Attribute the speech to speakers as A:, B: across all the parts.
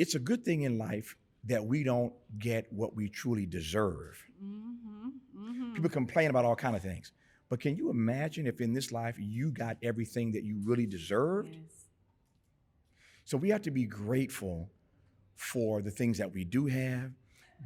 A: it's a good thing in life that we don't get what we truly deserve. People complain about all kind of things. But can you imagine if in this life you got everything that you really deserved?
B: Yes.
A: So we have to be grateful for the things that we do have,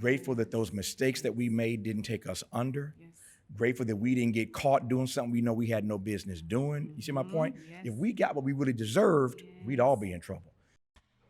A: grateful that those mistakes that we made didn't take us under,
B: Yes.
A: grateful that we didn't get caught doing something we know we had no business doing. You see my point?
B: Yes.
A: If we got what we really deserved, we'd all be in trouble.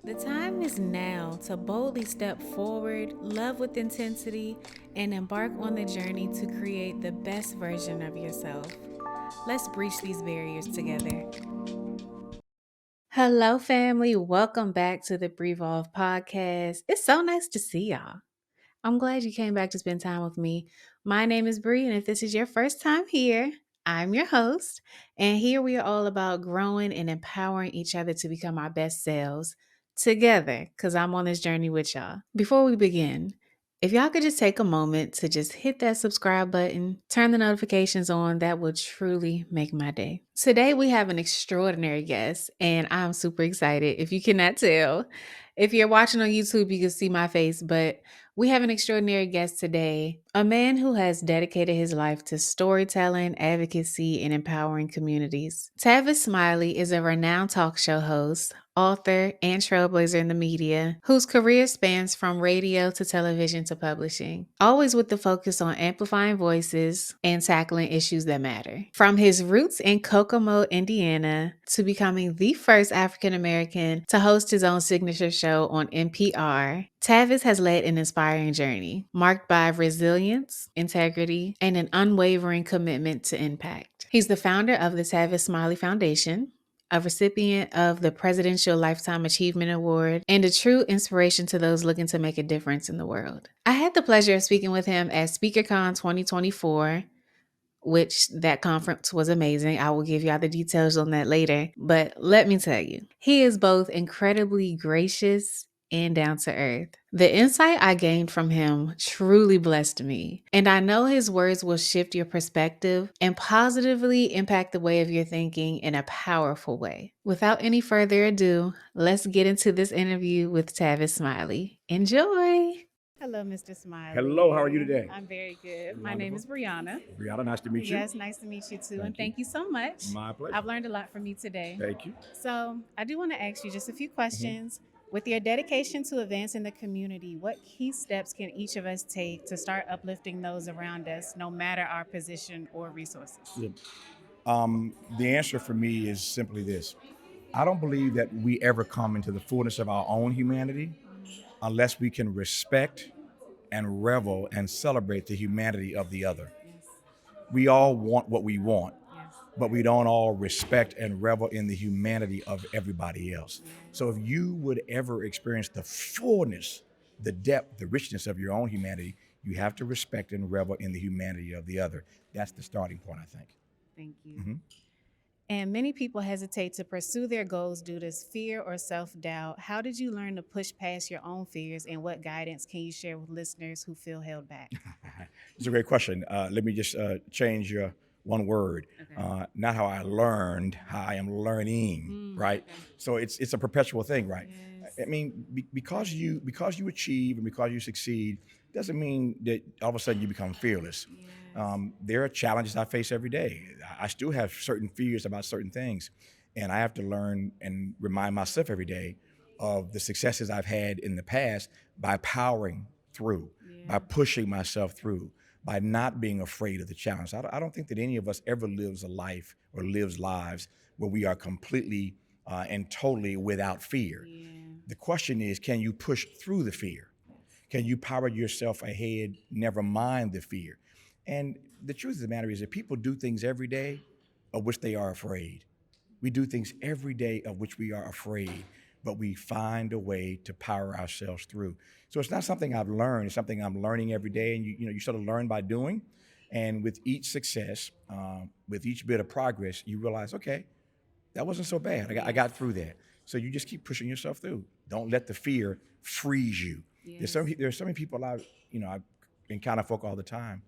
B: The time is now to boldly step forward, love with intensity, and embark on the journey to create the best version of yourself. Let's breach these barriers together. Hello, family. Welcome back to the BreEvolve Podcast. It's so nice to see y'all. I'm glad you came back to spend time with me. My name is Bree, and if this is your first time here, I'm your host. And here we are all about growing and empowering each other to become our best selves together, because I'm on this journey with y'all. Before we begin, if y'all could just take a moment to just hit that subscribe button, turn the notifications on, that would truly make my day. Today we have an extraordinary guest, and I'm super excited. If you cannot tell, if you're watching on YouTube, you can see my face, but we have an extraordinary guest today, a man who has dedicated his life to storytelling, advocacy, and empowering communities. Tavis Smiley is a renowned talk show host, author, and trailblazer in the media, whose career spans from radio to television to publishing, always with the focus on amplifying voices and tackling issues that matter. From his roots in Kokomo, Indiana, to becoming the first African American to host his own signature show on NPR, Tavis has led an inspiring journey marked by resilience, integrity, and an unwavering commitment to impact. He's the founder of the Tavis Smiley Foundation, a recipient of the Presidential Lifetime Achievement Award, and a true inspiration to those looking to make a difference in the world. I had the pleasure of speaking with him at SpeakerCon 2024, which that conference was amazing. I will give y'all the details on that later. But let me tell you, he is both incredibly gracious and down to earth. The insight I gained from him truly blessed me. And I know his words will shift your perspective and positively impact the way of your thinking in a powerful way. Without any further ado, let's get into this interview with Tavis Smiley. Enjoy. Hello, Mr.
A: Hello, how are you
B: Smiley.
A: today?
B: I'm very good. My name
A: Wonderful.
B: is Brianna.
A: Brianna, nice to meet you.
B: Yes, nice to meet you too. And
A: Thank you.
B: thank you so much.
A: My pleasure.
B: I've learned a lot from you today.
A: Thank you.
B: So, I do want to ask you just a few questions. With your dedication to advancing the community, what key steps can each of us take to start uplifting those around us, no matter our position or resources?
A: Yeah. The answer for me is simply this. I don't believe that we ever come into the fullness of our own humanity unless we can respect and revel and celebrate the humanity of the other.
B: Yes.
A: We all want what we want,
B: Yes.
A: but we don't all respect and revel in the humanity of everybody else. So if you would ever experience the fullness, the depth, the richness of your own humanity, you have to respect and revel in the humanity of the other. That's the starting point, I think.
B: Thank you. And many people hesitate to pursue their goals due to fear or self doubt. How did you learn to push past your own fears, and what guidance can you share with listeners who feel held back?
A: It's a great question. Let me just change your one word.
B: Okay.
A: Not how I learned, how I am learning, right?
B: Okay.
A: So it's a perpetual thing, right?
B: Yes.
A: I mean, because you achieve and because you succeed doesn't mean that all of a sudden you become fearless. There are challenges I face every day. I still have certain fears about certain things, and I have to learn and remind myself every day of the successes I've had in the past by powering through, by pushing myself through, by not being afraid of the challenge. I don't think that any of us ever lives a life or lives lives where we are completely and totally without fear.
B: Yeah.
A: The question is, can you push through the fear? Can you power yourself ahead, never mind the fear? And the truth of the matter is that people do things every day of which they are afraid. We do things every day of which we are afraid, but we find a way to power ourselves through. So it's not something I've learned, it's something I'm learning every day, and you sort of learn by doing. And with each success, with each bit of progress, you realize, okay, that wasn't so bad. I got through that. So you just keep pushing yourself through. Don't let the fear freeze you.
B: Yes.
A: There's so many people I encounter folk all the time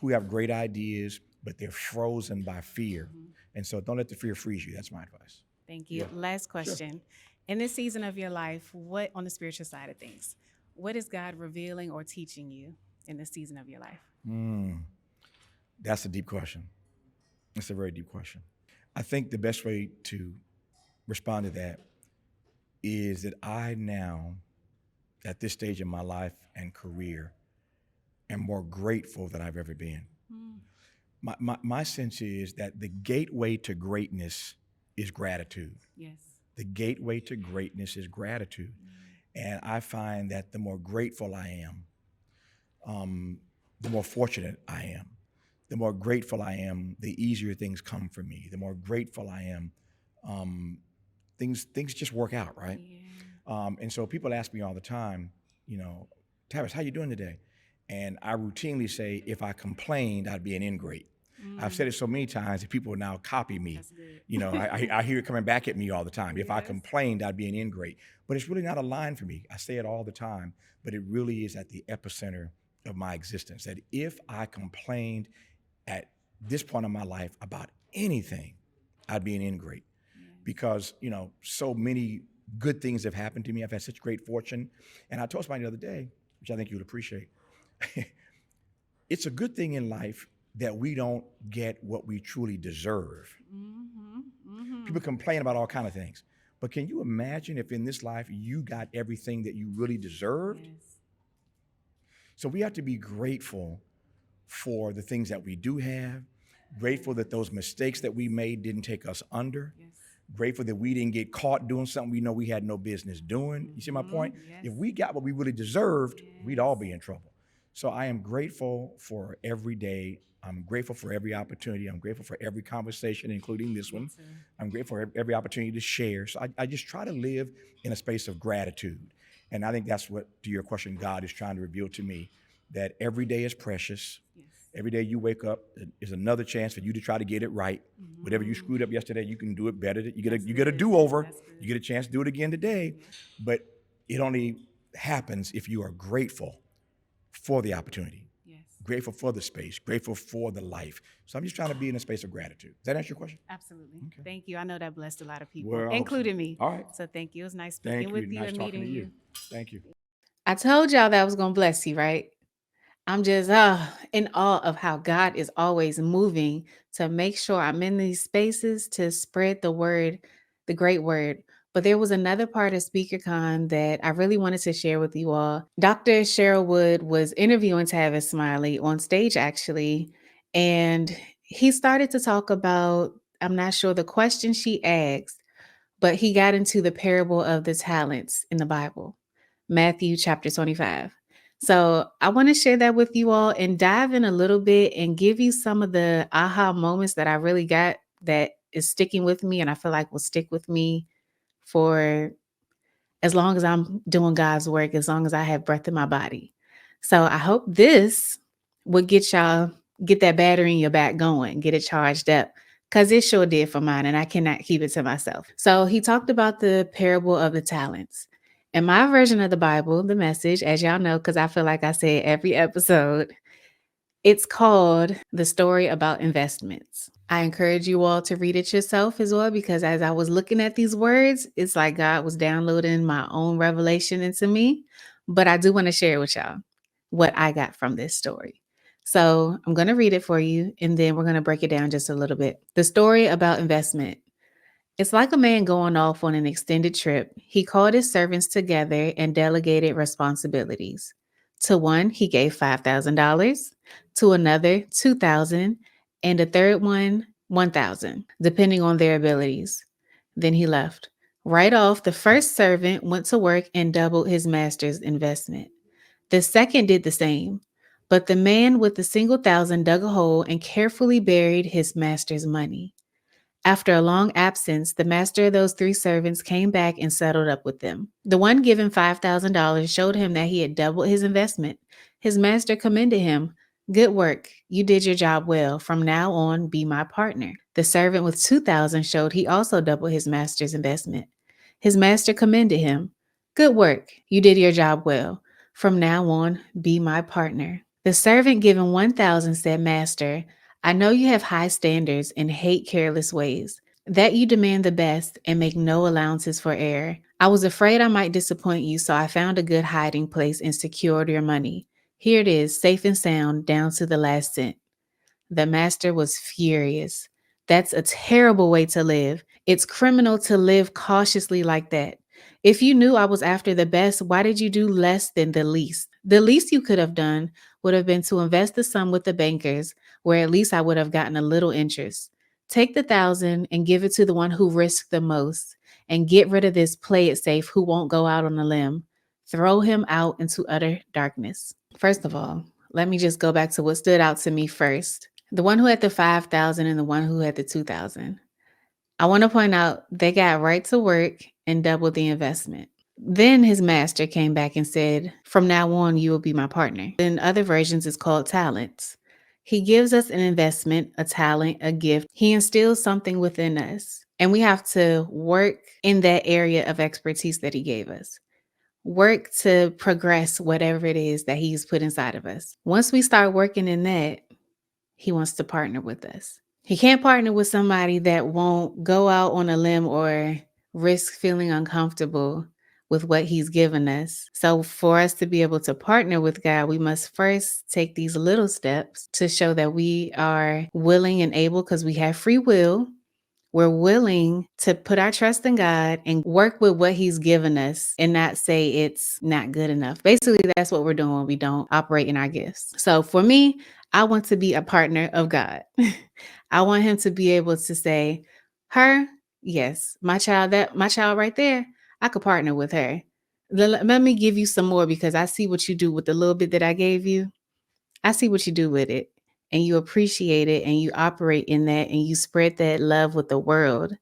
A: who have great ideas, but they're frozen by fear. And so don't let the fear freeze you. That's my advice.
B: Thank you.
A: Yeah.
B: Last question.
C: In this season of your life, what on the spiritual side of things, what is God revealing or teaching you in this season of your life?
A: That's a deep question. It's a very deep question. I think the best way to respond to that is that I now, at this stage in my life and career, am more grateful than I've ever been. My sense is that the gateway to greatness is gratitude.
C: Yes.
A: The gateway to greatness is gratitude. And I find that the more grateful I am, the more fortunate I am. The more grateful I am, the easier things come for me. The more grateful I am, things just work out, right?
C: Yeah.
A: And so people ask me all the time, Tavis, how you doing today? And I routinely say, if I complained, I'd be an ingrate. I've said it so many times that people now copy me.
C: That's good.
A: I hear it coming back at me all the time. If I
C: Yes.
A: complained, I'd be an ingrate. But it's really not a line for me. I say it all the time, but it really is at the epicenter of my existence. That if I complained at this point in my life about anything, I'd be an ingrate. Because, so many good things have happened to me. I've had such great fortune. And I told somebody the other day, which I think you'd appreciate, it's a good thing in life that we don't get what we truly deserve. People complain about all kinds of things. But can you imagine if in this life you got everything that you really deserved?
C: Yes.
A: So we have to be grateful for the things that we do have, grateful that those mistakes that we made didn't take us under,
C: Yes.
A: grateful that we didn't get caught doing something we know we had no business doing. You see my point?
C: Yes.
A: If we got what we really deserved, we'd all be in trouble. So I am grateful for every day. I'm grateful for every opportunity. I'm grateful for every conversation, including this one. I'm grateful for every opportunity to share. So I just try to live in a space of gratitude. And I think that's what, to your question, God is trying to reveal to me, that every day is precious.
C: Yes.
A: Every day you wake up is another chance for you to try to get it right. Whatever you screwed up yesterday, you can do it better. You get a do-over. You get a chance to do it again today. But it only happens if you are grateful for the opportunity, grateful for the space, grateful for the life. So I'm just trying to be in a space of gratitude. Does that answer your question?
C: Absolutely.
A: Okay.
C: Thank you. I know that blessed a lot of people,
A: Well, I hope so.
C: including me.
A: All right.
C: So thank you. It was nice
A: Thank
C: speaking
A: you.
C: with you
A: Nice
C: and
A: talking
C: meeting
A: to
C: you.
A: Thank you.
B: I told y'all that I was going to bless you, right? I'm just in awe of how God is always moving to make sure I'm in these spaces to spread the word, the great word. But there was another part of SpeakerCon that I really wanted to share with you all. Dr. Cheryl Wood was interviewing Tavis Smiley on stage, actually, and he started to talk about, I'm not sure the question she asked, but he got into the parable of the talents in the Bible, Matthew chapter 25. So I want to share that with you all and dive in a little bit and give you some of the aha moments that I really got that is sticking with me and I feel like will stick with me for as long as I'm doing God's work, as long as I have breath in my body. So I hope this would get that battery in your back going, get it charged up. Because it sure did for mine, and I cannot keep it to myself. So he talked about the parable of the talents. In my version of the Bible, the message, as y'all know, because I feel like I say it every episode, it's called The Story About Investments. I encourage you all to read it yourself as well, because as I was looking at these words, it's like God was downloading my own revelation into me. But I do want to share with y'all what I got from this story. So I'm going to read it for you, and then we're going to break it down just a little bit. The story about investment. It's like a man going off on an extended trip. He called his servants together and delegated responsibilities. To one, he gave $5,000, to another, $2,000, and a third one, $1,000, depending on their abilities. Then he left. Right off, the first servant went to work and doubled his master's investment. The second did the same, but the man with the single thousand dug a hole and carefully buried his master's money. After a long absence, the master of those three servants came back and settled up with them. The one given $5,000 showed him that he had doubled his investment. His master commended him. Good work. You did your job well. From now on, be my partner. The servant with 2,000 showed he also doubled his master's investment. His master commended him. Good work. You did your job well. From now on, be my partner. The servant given 1,000 said, Master, I know you have high standards and hate careless ways, that you demand the best and make no allowances for error. I was afraid I might disappoint you, so I found a good hiding place and secured your money. Here it is, safe and sound, down to the last cent. The master was furious. That's a terrible way to live. It's criminal to live cautiously like that. If you knew I was after the best, why did you do less than the least? The least you could have done would have been to invest the sum with the bankers, where at least I would have gotten a little interest. Take the 1,000 and give it to the one who risked the most, and get rid of this play it safe who won't go out on a limb. Throw him out into utter darkness. First of all, let me just go back to what stood out to me first. The one who had the 5,000 and the one who had the 2,000. I want to point out they got right to work and doubled the investment. Then his master came back and said, from now on, you will be my partner. In other versions, it's called talents. He gives us an investment, a talent, a gift. He instills something within us, and we have to work in that area of expertise that he gave us. Work to progress whatever it is that he's put inside of us. Once we start working in that, he wants to partner with us. He can't partner with somebody that won't go out on a limb or risk feeling uncomfortable with what he's given us. So for us to be able to partner with God, we must first take these little steps to show that we are willing and able, because we have free will. We're willing to put our trust in God and work with what he's given us and not say it's not good enough. Basically, that's what we're doing when we don't operate in our gifts. So for me, I want to be a partner of God. I want him to be able to say, her, yes, my child right there, I could partner with her. Let me give you some more, because I see what you do with the little bit that I gave you. I see what you do with it, and you appreciate it, and you operate in that, and you spread that love with the world.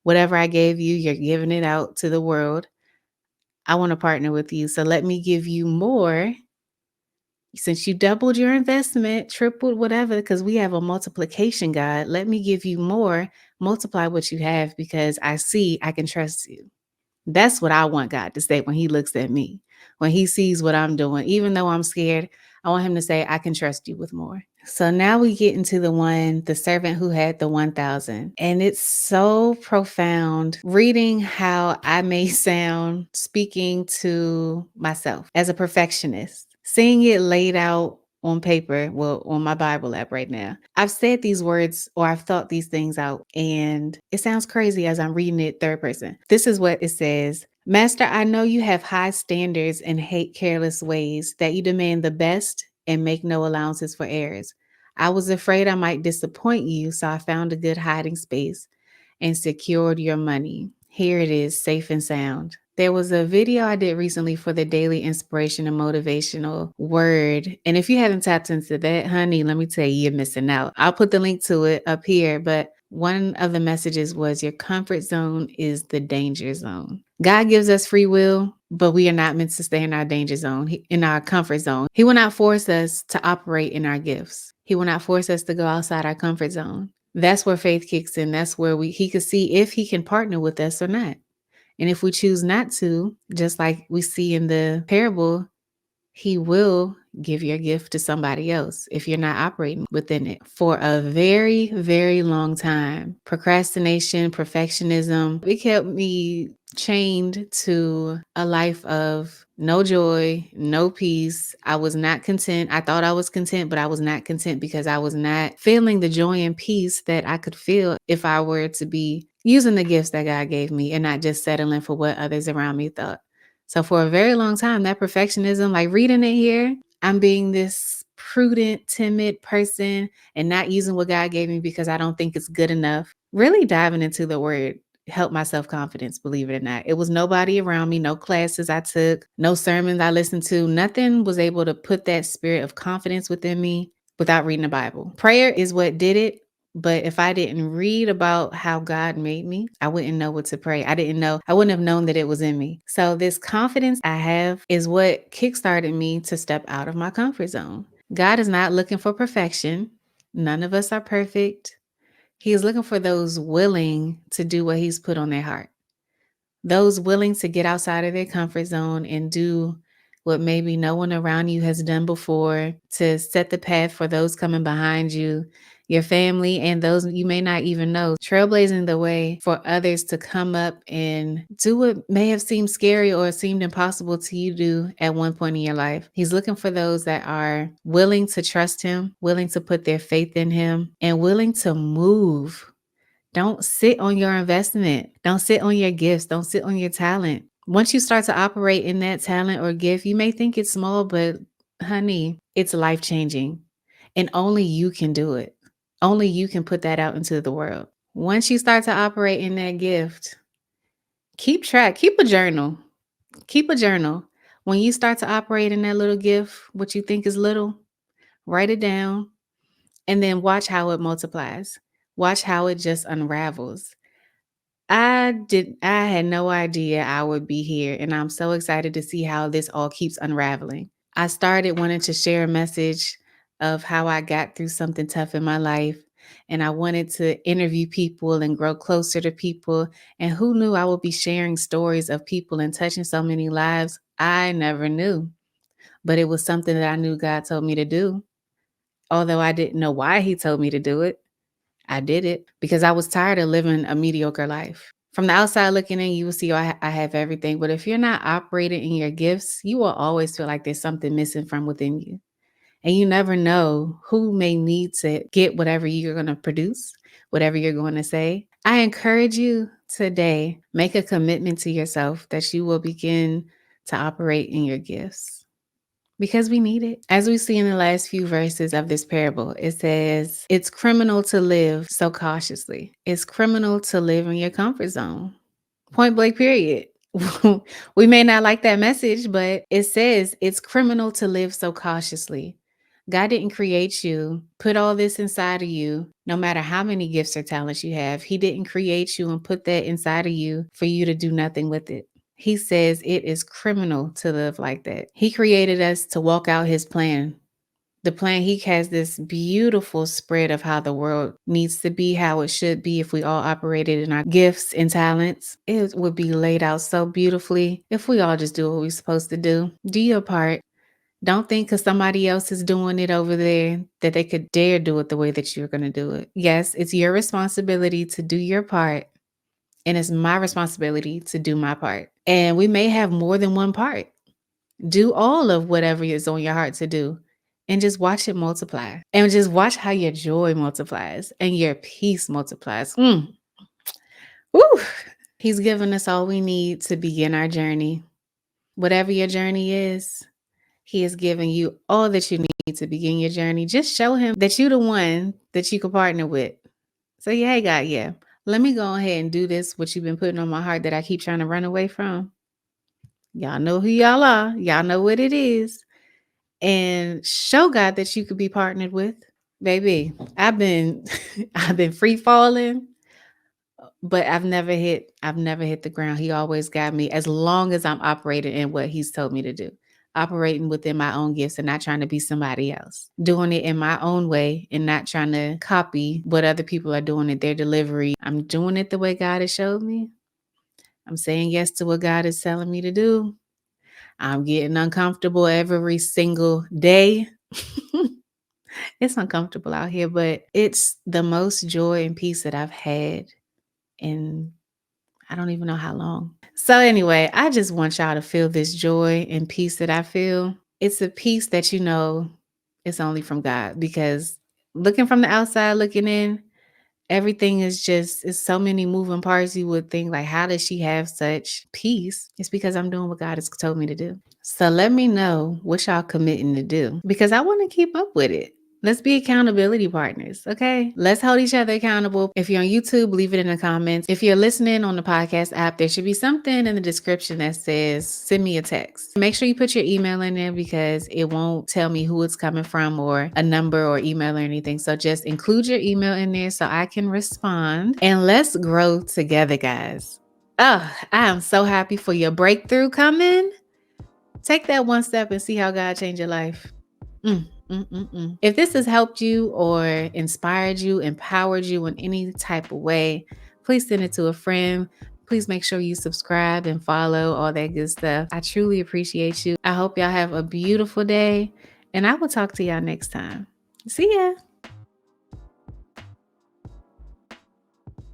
B: Whatever I gave you, you're giving it out to the world. I want to partner with you. So let me give you more. Since you doubled your investment, tripled, whatever, because we have a multiplication God, let me give you more, multiply what you have, because I see I can trust you. That's what I want God to say when he looks at me, when he sees what I'm doing. Even though I'm scared, I want him to say, I can trust you with more. So now we get into the servant who had the 1,000. And it's so profound reading how I may sound speaking to myself as a perfectionist, seeing it laid out on paper, well, on my Bible app right now. I've said these words, or I've thought these things out, and it sounds crazy as I'm reading it third person. This is what it says. Master, I know you have high standards and hate careless ways, that you demand the best and make no allowances for errors. I was afraid I might disappoint you, so I found a good hiding space and secured your money. Here it is, safe and sound. There was a video I did recently for the daily inspiration and motivational word. And if you haven't tapped into that, honey, let me tell you, you're missing out. I'll put the link to it up here. But one of the messages was your comfort zone is the danger zone. God gives us free will, but we are not meant to stay in our danger zone, in our comfort zone. He will not force us to operate in our gifts. He will not force us to go outside our comfort zone. That's where faith kicks in. That's where he could see if he can partner with us or not. And if we choose not to, just like we see in the parable, he will give your gift to somebody else if you're not operating within it. For a very, very long time, procrastination, perfectionism, it kept me chained to a life of no joy, no peace. I was not content. I thought I was content, but I was not content because I was not feeling the joy and peace that I could feel if I were to be using the gifts that God gave me and not just settling for what others around me thought. So for a very long time, that perfectionism, like reading it here, I'm being this prudent, timid person and not using what God gave me because I don't think it's good enough. Really diving into the word helped my self-confidence, believe it or not. It was nobody around me, no classes I took, no sermons I listened to. Nothing was able to put that spirit of confidence within me without reading the Bible. Prayer is what did it. But if I didn't read about how God made me, I wouldn't know what to pray. I wouldn't have known that it was in me. So this confidence I have is what kickstarted me to step out of my comfort zone. God is not looking for perfection. None of us are perfect. He is looking for those willing to do what he's put on their heart. Those willing to get outside of their comfort zone and do what maybe no one around you has done before, to set the path for those coming behind you. your family, and those you may not even know, trailblazing the way for others to come up and do what may have seemed scary or seemed impossible to you do at one point in your life. He's looking for those that are willing to trust him, willing to put their faith in him, and willing to move. Don't sit on your investment. Don't sit on your gifts. Don't sit on your talent. Once you start to operate in that talent or gift, you may think it's small, but honey, it's life changing. And only you can do it. Only you can put that out into the world. Once you start to operate in that gift, keep track, keep a journal. Keep a journal. When you start to operate in that little gift, what you think is little, write it down and then watch how it multiplies. Watch how it just unravels. I had no idea I would be here, and I'm so excited to see how this all keeps unraveling. I started wanting to share a message of how I got through something tough in my life, and I wanted to interview people and grow closer to people. And who knew I would be sharing stories of people and touching so many lives? I never knew, but it was something that I knew God told me to do. Although I didn't know why He told me to do it, I did it because I was tired of living a mediocre life. From the outside looking in, you will see I have everything. But if you're not operating in your gifts, you will always feel like there's something missing from within you. And you never know who may need to get whatever you're going to produce, whatever you're going to say. I encourage you today, make a commitment to yourself that you will begin to operate in your gifts because we need it. As we see in the last few verses of this parable, it says, it's criminal to live so cautiously. It's criminal to live in your comfort zone. Point blank, period. We may not like that message, but it says it's criminal to live so cautiously. God didn't create you, put all this inside of you, no matter how many gifts or talents you have. He didn't create you and put that inside of you for you to do nothing with it. He says it is criminal to live like that. He created us to walk out his plan. The plan, he has this beautiful spread of how the world needs to be, how it should be if we all operated in our gifts and talents. It would be laid out so beautifully if we all just do what we're supposed to do. Do your part. Don't think because somebody else is doing it over there that they could dare do it the way that you're going to do it. Yes, it's your responsibility to do your part. And it's my responsibility to do my part. And we may have more than one part. Do all of whatever is on your heart to do and just watch it multiply. And just watch how your joy multiplies and your peace multiplies. Woo! He's given us all we need to begin our journey. Whatever your journey is, he has given you all that you need to begin your journey. Just show him that you're the one that you can partner with. Say, hey, God, yeah, let me go ahead and do this, what you've been putting on my heart that I keep trying to run away from. Y'all know who y'all are. Y'all know what it is. And show God that you could be partnered with. Baby, I've been free falling, but I've never hit the ground. He always got me as long as I'm operating in what he's told me to do. Operating within my own gifts and not trying to be somebody else. Doing it in my own way and not trying to copy what other people are doing at their delivery. I'm doing it the way God has showed me. I'm saying yes to what God is telling me to do. I'm getting uncomfortable every single day. It's uncomfortable out here, but it's the most joy and peace that I've had in I don't even know how long. So anyway, I just want y'all to feel this joy and peace that I feel. It's a peace that you know it's only from God, because looking from the outside, looking in, everything is just, it's so many moving parts. You would think like, how does she have such peace? It's because I'm doing what God has told me to do. So let me know what y'all committing to do, because I want to keep up with it. Let's be accountability partners, okay? Let's hold each other accountable. If you're on YouTube, leave it in the comments. If you're listening on the podcast app, there should be something in the description that says, send me a text. Make sure you put your email in there because it won't tell me who it's coming from or a number or email or anything. So just include your email in there so I can respond. And let's grow together, guys. Oh, I am so happy for your breakthrough coming. Take that one step and see how God changed your life. If this has helped you or inspired you, empowered you in any type of way, please send it to a friend. Please make sure you subscribe and follow, all that good stuff. I truly appreciate you. I hope y'all have a beautiful day, and I will talk to y'all next time. See ya.